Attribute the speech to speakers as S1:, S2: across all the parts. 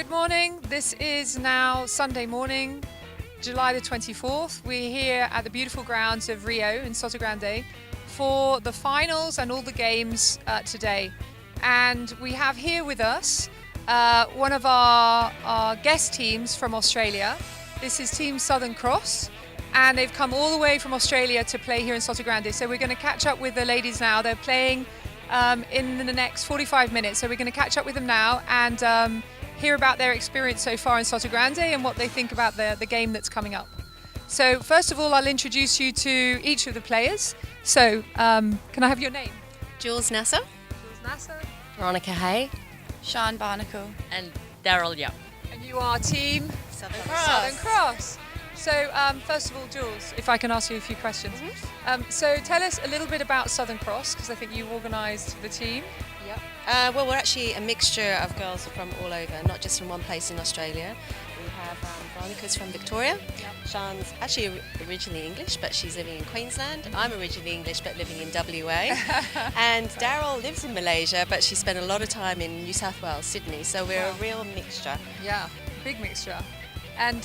S1: Good morning. This is now Sunday morning, July the 24th. We're here at the beautiful grounds of Rio in Sotogrande for the finals and all the games today. And we have here with us one of our guest teams from Australia. This is Team Southern Cross, and they've come all the way from Australia to play here in Sotogrande. So we're going to catch up with the ladies now. They're playing in the next 45 minutes. So we're going to catch up with them now and hear about their experience so far in Sotogrande and what they think about the game that's coming up. So first of all, I'll introduce you to each of the players. So can I have your name?
S2: Jules Nasser,
S1: Jules Nasser.
S2: Veronica Hay,
S3: Sean Barnacle,
S4: and Daryl Young.
S1: And you are Team
S2: Southern
S1: Southern Cross. So first of all, Jules, if I can ask you a few questions. So tell us a little bit about Southern Cross, because I think you organised the team.
S2: Yep. Well, we're actually a mixture of girls from all over, not just from one place in Australia. We have Veronica's from Victoria.
S1: Yep.
S2: Sean's actually originally English, but she's living in Queensland. I'm originally English, but living in WA. And Daryl lives in Malaysia, but she spent a lot of time in New South Wales, Sydney. So we're a real mixture.
S1: Yeah, big mixture. And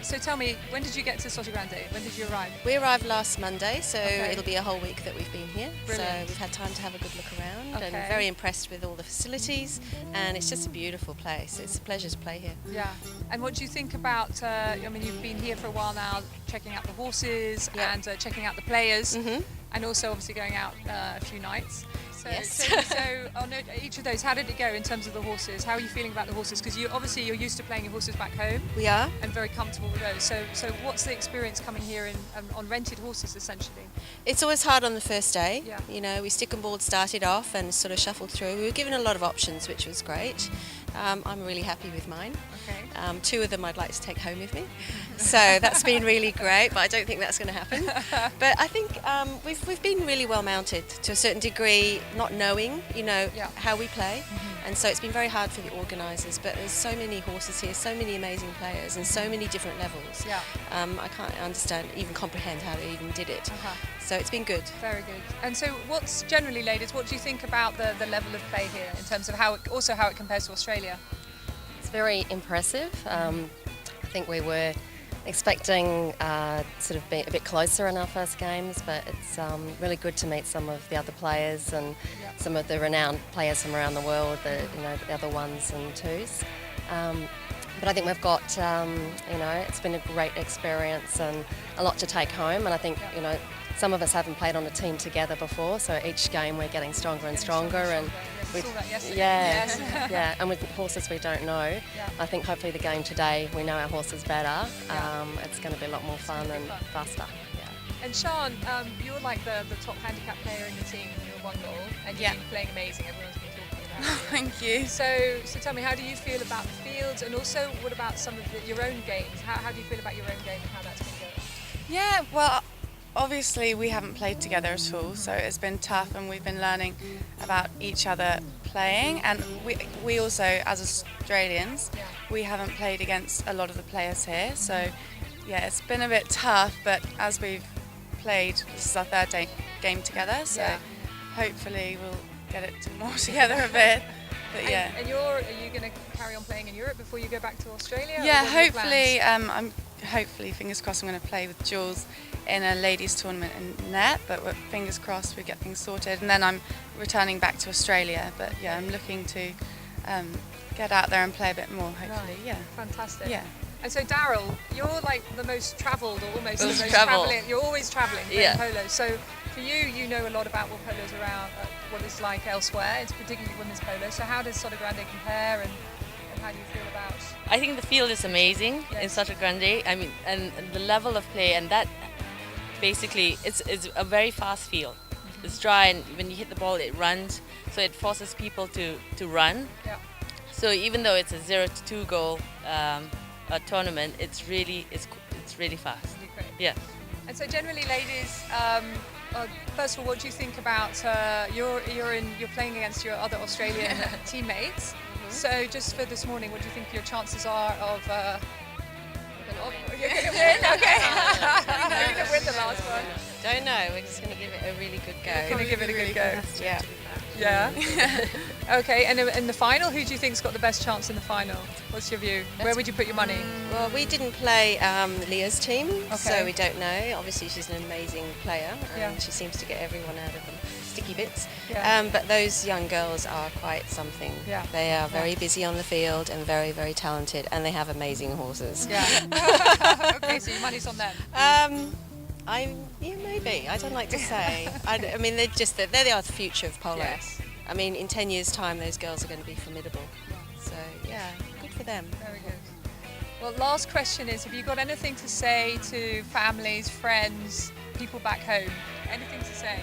S1: so tell me, when did you get to Sotogrande? When did you arrive?
S2: We arrived last Monday, so
S1: Okay.
S2: it'll be a whole week that we've been here.
S1: Brilliant.
S2: So we've had time to have a good look around
S1: Okay.
S2: and very impressed with all the facilities, and it's just a beautiful place. It's a pleasure to play here.
S1: Yeah. And what do you think about, I mean, you've been here for a while now, checking out the horses
S2: Yeah.
S1: and checking out the players,
S2: Mhm.
S1: and also obviously going out a few nights. So,
S2: Yes.
S1: so on each of those, how did it go in terms of the horses? How are you feeling about the horses? Because you're used to playing your horses back home
S2: We are.
S1: and very comfortable with those. So what's the experience coming here in on rented horses essentially?
S2: It's always hard on the first day.
S1: Yeah.
S2: You know, we stick and board started off and sort of shuffled through. We were given a lot of options, which was great. I'm really happy with mine.
S1: Okay.
S2: Two of them I'd like to take home with me. So that's been really great, but I don't think that's going to happen. But I think we've been really well mounted to a certain degree, not knowing,
S1: Yeah.
S2: how we play. And so it's been very hard for the organisers, but there's so many horses here, so many amazing players and so many different levels.
S1: Yeah.
S2: I can't even comprehend how they even did it.
S1: Uh-huh.
S2: So it's been good.
S1: Very good. And so what's generally, ladies, what do you think about the level of play here in terms of how it compares to Australia?
S4: It's very impressive. I think we were expecting sort of be a bit closer in our first games, but it's really good to meet some of the other players and
S1: Yeah.
S4: some of the renowned players from around the world, the other ones and twos. But I think we've got, it's been a great experience and a lot to take home. And I think,
S1: Yeah.
S4: some of us haven't played on a team together before, so each game we're getting stronger and stronger. And
S1: Yeah, we
S4: with-
S1: saw that yesterday.
S4: yeah,
S1: Yes.
S4: yeah, and with horses we don't know.
S1: Yeah.
S4: I think hopefully the game today we know our horses better.
S1: Yeah.
S4: It's going to be a lot more fun
S1: gonna
S4: and
S1: be fun.
S4: faster.
S1: And Sean, you're like the top handicap player in the team. You're one goal, and you've
S3: Yeah.
S1: been playing amazing. Everyone's been talking about you.
S3: Thank you.
S1: So tell me, how do you feel about the fields, and also what about some of your own games? How do you feel about your own game and how that's been going?
S3: Yeah, well, obviously we haven't played together at all, so it's been tough, and we've been learning about each other playing. And we also, as Australians,
S1: Yeah.
S3: we haven't played against a lot of the players here. So yeah, it's been a bit tough, but as we've played, this is our third game together, so
S1: Yeah.
S3: hopefully we'll get it more together a bit. But yeah.
S1: And are you going to carry on playing in Europe before you go back to Australia? or
S3: Yeah,
S1: what are your
S3: hopefully.
S1: plans?
S3: Hopefully, fingers crossed, I'm going to play with Jules in a ladies' tournament in net. But fingers crossed we get things sorted, and then I'm returning back to Australia. But yeah, I'm looking to get out there and play a bit more. Hopefully,
S1: Right.
S3: yeah,
S1: Fantastic.
S3: yeah.
S1: And so Daryl, you're like the most travelled, or almost the
S4: Most
S1: most
S4: travelled.
S1: travelling. You're always travelling playing
S4: Yeah.
S1: polo. So for you know a lot about what polo's around, what it's like elsewhere. It's particularly women's polo. So how does Sotogrande compare, and how do you feel about?
S4: I think the field is amazing in
S1: Yes.
S4: Sotogrande. I mean, and the level of play, and that basically it's a very fast field. It's dry, and when you hit the ball, it runs, so it forces people to run.
S1: Yeah.
S4: So even though it's a 0-2 goal tournament, it's really fast.
S1: Really quick.
S4: Yeah.
S1: And so generally, ladies, first of all, what do you think about you're playing against your other Australian teammates? So just for this morning, what do you think your chances are of? You're going to win. Okay. You're going to win the last one.
S2: Don't know. We're just going to give it a really good go.
S1: Going to give it a good go.
S2: Yeah.
S1: Yeah. Okay, and in the final, who do you think's got the best chance in the final? What's your view? Where would you put your money?
S2: Well, we didn't play Leah's team, so
S1: Okay.
S2: we don't know. Obviously, she's an amazing player, and
S1: Yeah.
S2: she seems to get everyone out of them sticky bits.
S1: Yeah.
S2: But those young girls are quite something.
S1: Yeah.
S2: They are very busy on the field and very, very talented, and they have amazing horses.
S1: Yeah. Okay, so your money's on them.
S2: Maybe. I don't like to say. I mean, they're the future of polo.
S1: Yes.
S2: I mean, in 10 years' time, those girls are going to be formidable. So, yeah, good for them.
S1: Very good. Well, last question is, have you got anything to say to families, friends, people back home? Anything to say?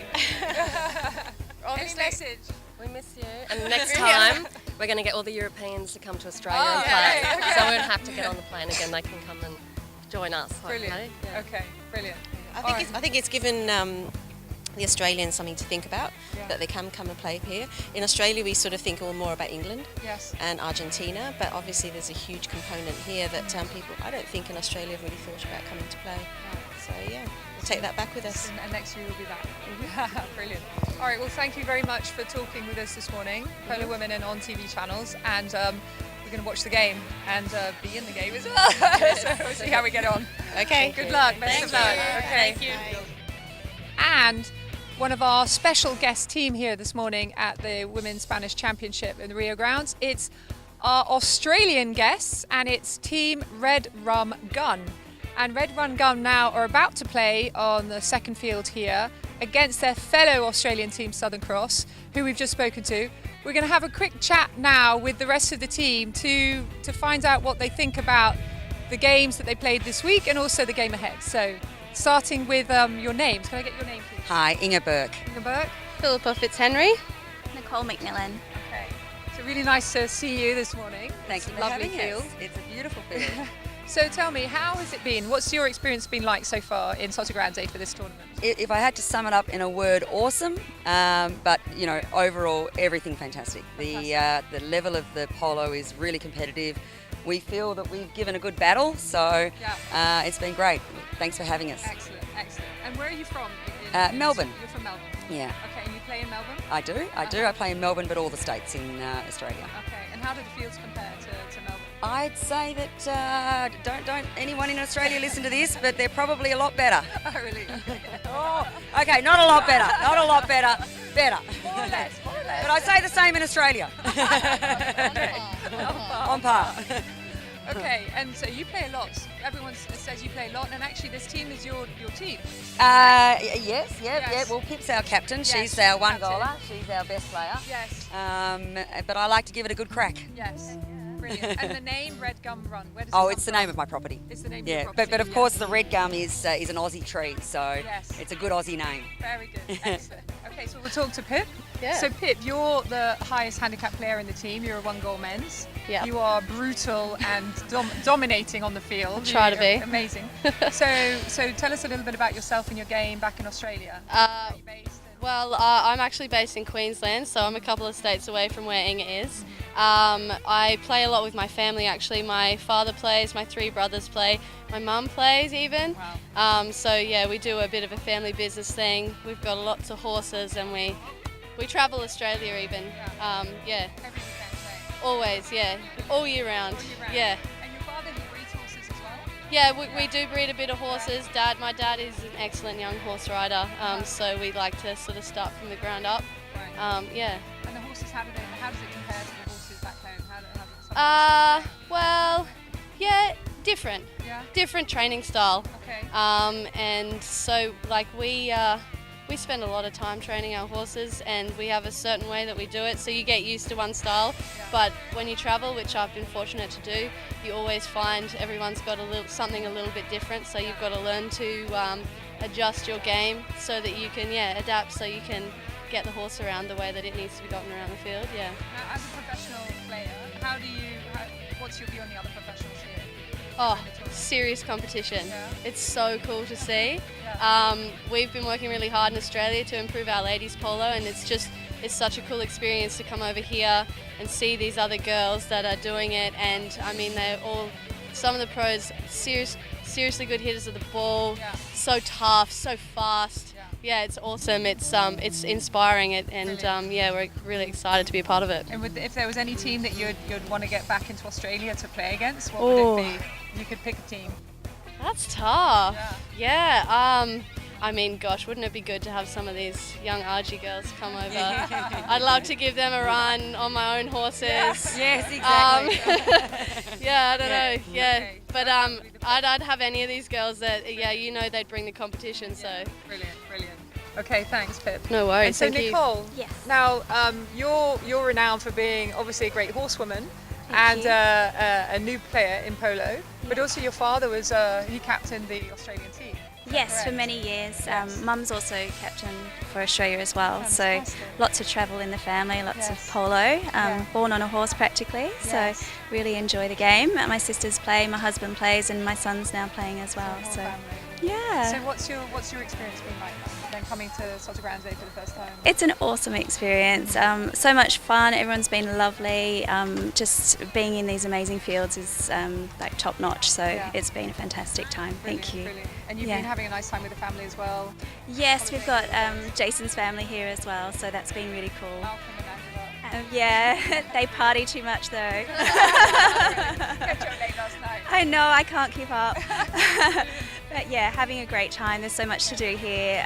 S1: Any message?
S4: We miss you. And next time, we're going to get all the Europeans to come to Australia and
S1: okay,
S4: play.
S1: okay.
S4: So we don't have to get on the plane again. They can come and join us.
S1: Brilliant.
S4: hopefully. Yeah.
S1: Okay, brilliant.
S2: I think it's given the Australians something to think about,
S1: Yeah.
S2: that they can come and play here. In Australia, we sort of think all more about England
S1: Yes.
S2: and Argentina, but obviously there's a huge component here that people, I don't think in Australia have really thought about coming to play. So yeah, we'll take that back with us.
S1: And next year we'll be back. Brilliant. All right, well, thank you very much for talking with us this morning, Polo Women and on TV channels, and we're going to watch the game and be in the game as well. So we'll see how we get on.
S2: Okay.
S1: Good luck. Best of luck. Okay.
S2: Thank you.
S1: And one of our special guest team here this morning at the Women's Spanish Championship in the Rio grounds. It's our Australian guests, and it's Team Red Rum Gun. And Red Rum Gun now are about to play on the second field here against their fellow Australian team Southern Cross, who we've just spoken to. We're going to have a quick chat now with the rest of the team to find out what they think about the games that they played this week and also the game ahead. So, starting with your names. Can I get your name, please?
S5: Hi, Inga Burke.
S1: Inga Burke.
S6: Philippa Fitzhenry.
S7: Nicole McMillan.
S1: Okay. So really nice to see you this morning.
S5: Thank
S1: It's
S5: you
S1: a
S5: for
S1: lovely
S5: having
S1: field.
S5: us. It's a beautiful field.
S1: So tell me, how has it been? What's your experience been like so far in Sotogrande for this tournament?
S5: If I had to sum it up in a word, awesome. But overall, everything fantastic. The level of the polo is really competitive. We feel that we've given a good battle, so it's been great. Thanks for having us.
S1: Excellent, excellent. And where are you from?
S5: Melbourne.
S1: You're from Melbourne.
S5: Yeah,
S1: Okay, and you play in Melbourne?
S5: I do. I play in Melbourne, but all the states in Australia.
S1: Okay, and how do the fields compare to Melbourne?
S5: I'd say that don't anyone in Australia listen to this, but they're probably a lot better.
S1: Oh, really? Okay.
S5: Oh, okay, not a lot better. Not a lot better. Better.
S1: More or less, more or less.
S5: But I say the same in Australia. On par.
S1: Okay, and so you play a lot. Everyone says you play a lot, and actually this team is your team.
S5: Yes. Well, Pip's our captain.
S1: Yes,
S5: She's our one
S1: captain.
S5: goaler. She's our best player.
S1: Yes,
S5: But I like to give it a good crack.
S1: yes. Brilliant. And the name Red Gum Run, where does it
S5: Oh,
S1: come
S5: it's the
S1: from?
S5: name of my property.
S1: It's the name of
S5: Yeah,
S1: your property.
S5: but of course the red gum is an Aussie tree, so
S1: Yes.
S5: it's a good Aussie name.
S1: Very good. Excellent. Okay, so we'll talk to Pip.
S6: Yeah.
S1: So Pip, you're the highest handicap player in the team. You're a one-goal men's.
S6: Yeah.
S1: You are brutal and dominating on the field.
S6: Try to
S1: You're
S6: be.
S1: Amazing. so tell us a little bit about yourself and your game back in Australia. Where are you based?
S6: Well, I'm actually based in Queensland, so I'm a couple of states away from where Inga is. I play a lot with my family actually. My father plays, my three brothers play, my mum plays even.
S1: Wow.
S6: So yeah, we do a bit of a family business thing. We've got lots of horses and we travel Australia even. Yeah,
S1: Every weekend, right?
S6: always, yeah, all year round.
S1: All year round.
S6: Yeah.
S1: And your father, he breeds horses as well?
S6: Yeah, we do breed a bit of horses. My dad is an excellent young horse rider, so we like to sort of start from the ground up.
S1: Right.
S6: Yeah.
S1: And the horses, how does it compare to the horses back home? How does
S6: Well, yeah, different.
S1: Yeah.
S6: Different training style.
S1: Okay.
S6: And so like we spend a lot of time training our horses, and we have a certain way that we do it. So you get used to one style, but when you travel, which I've been fortunate to do, you always find everyone's got something a little bit different. So you've got to learn to adjust your game so that you can adapt, so you can get the horse around the way that it needs to be gotten around the field. Yeah.
S1: Now, as a professional player, what's your view on the other professionals here?
S6: Oh, serious competition.
S1: Yeah.
S6: It's so cool to see.
S1: Yeah.
S6: We've been working really hard in Australia to improve our ladies polo, and it's such a cool experience to come over here and see these other girls that are doing it. And I mean, some of the pros, seriously good hitters of the ball,
S1: Yeah.
S6: so tough, so fast. yeah, it's awesome. It's inspiring, and yeah, we're really excited to be a part of it.
S1: And if there was any team that you'd want to get back into Australia to play against, what
S6: Oh.
S1: would it be? You could pick a team.
S6: That's tough. Yeah. I mean, gosh, wouldn't it be good to have some of these young Argy girls come over? I'd love to give them a run on my own horses.
S5: Yes, exactly.
S6: Yeah, I don't know. Yeah,
S1: Okay.
S6: but I'd have any of these girls that, yeah, you know, they'd bring the competition. So
S1: Brilliant. Okay, thanks, Pip.
S6: no worries.
S1: And so
S6: Thank you.
S1: Nicole,
S7: Yes.
S1: now you're renowned for being obviously a great horsewoman
S7: Thank
S1: and
S7: you.
S1: a new player in polo, but also your father was he captained the Australian team.
S7: Yes, for
S1: correct?
S7: many years.
S1: Yes.
S7: Mum's also captain for Australia as well, so
S1: Fantastic.
S7: lots of travel in the family, lots
S1: Yes.
S7: of polo. Born on a horse practically,
S1: Yes.
S7: so really enjoy the game. My sisters play, my husband plays, and my son's now playing as well.
S1: Whole
S7: So
S1: family.
S7: yeah.
S1: So what's your experience been like then coming to Sotogrande for the first time?
S7: It's an awesome experience. So much fun. Everyone's been lovely. Just being in these amazing fields is like top notch. So
S1: Yeah.
S7: it's been a fantastic time. Thank you.
S1: Brilliant. And you've
S7: Yeah.
S1: been having a nice time with the family as well.
S7: Yes, we've got Jason's family here as well. So that's been really cool.
S1: Malcolm and Angela.
S7: Yeah, they party too much though.
S1: Kept you up late last night.
S7: I know, I can't keep up. But yeah, having a great time. There's so much to do here.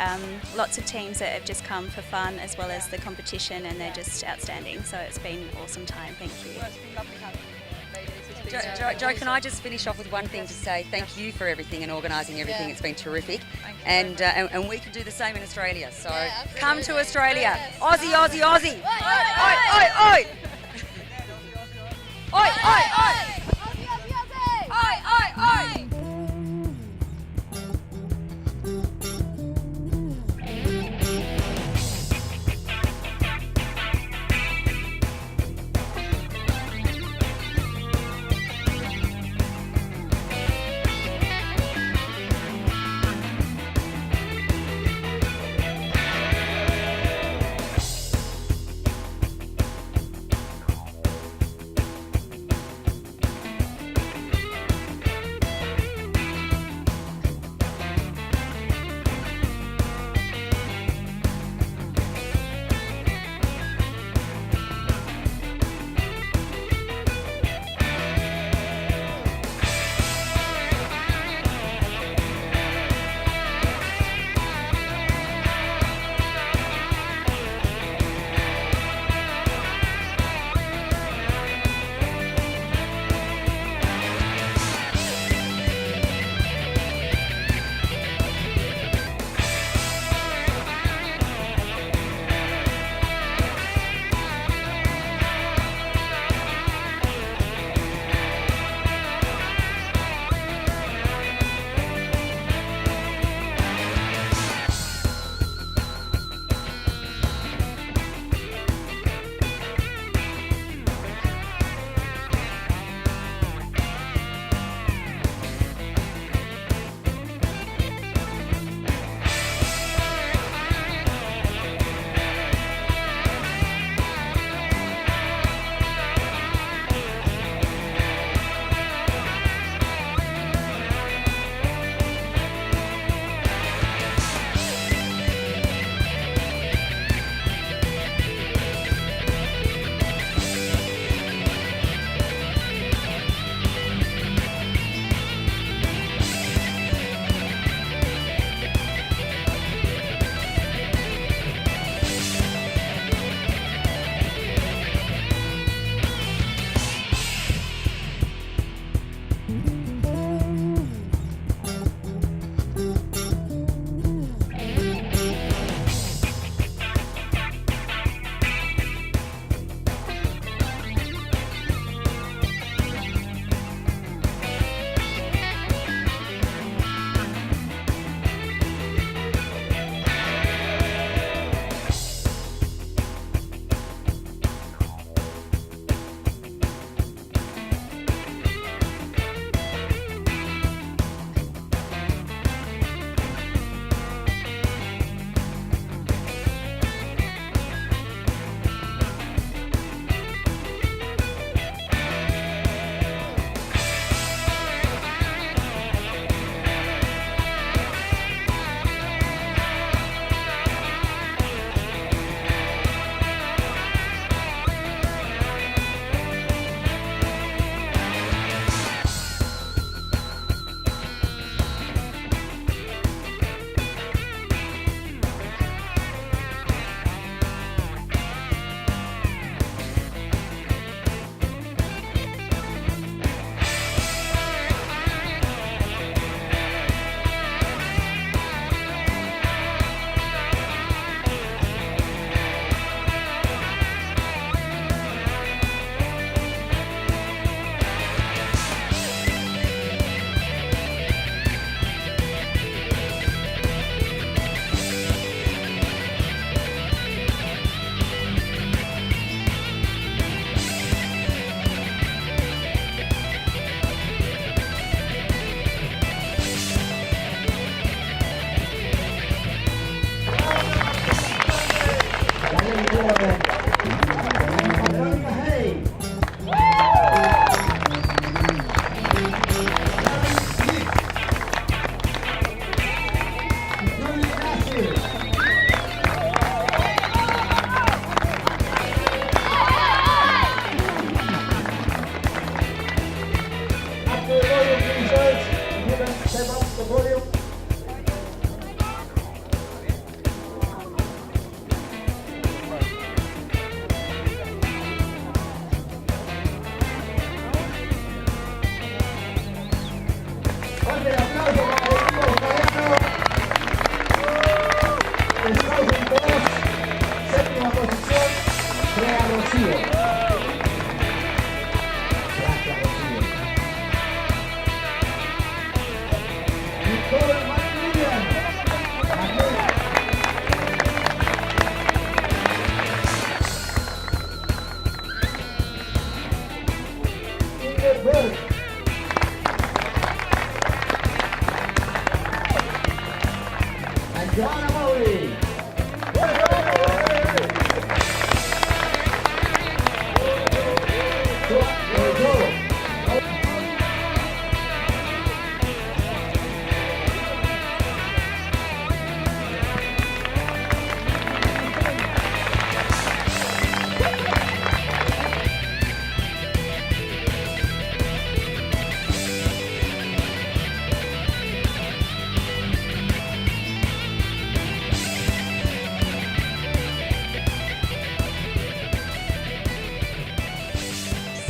S7: Lots of teams that have just come for fun as well as the competition, and they're just outstanding. So it's been an awesome time. Thank you.
S1: Well, it's been lovely having you here, ladies. It's been,
S5: Jo, can I just finish off with one thing to say thank you for everything and organising everything.
S6: Yeah.
S5: It's been terrific,
S1: Thank you very
S5: and we can do the same in Australia. So
S6: Yeah,
S5: come to
S6: absolutely.
S5: Australia,
S6: Yes.
S5: Aussie, Aussie, Aussie! Oi, oi, oi! Oi, oi, oi! Oi, oi, oi!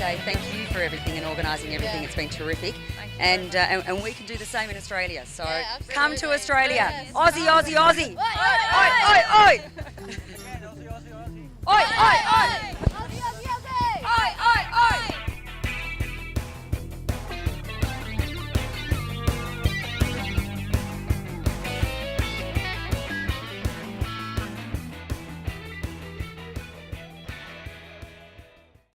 S5: say thank you for everything and organising everything.
S2: Yeah.
S5: It's been terrific.
S2: Thank you.
S5: And we can do the same in Australia. So
S2: Yeah,
S5: come to
S2: absolutely.
S5: Australia.
S2: Yes.
S5: Aussie, Aussie, Aussie.
S2: Oi, oi,
S5: Oi, oi, oi. Oi, oi.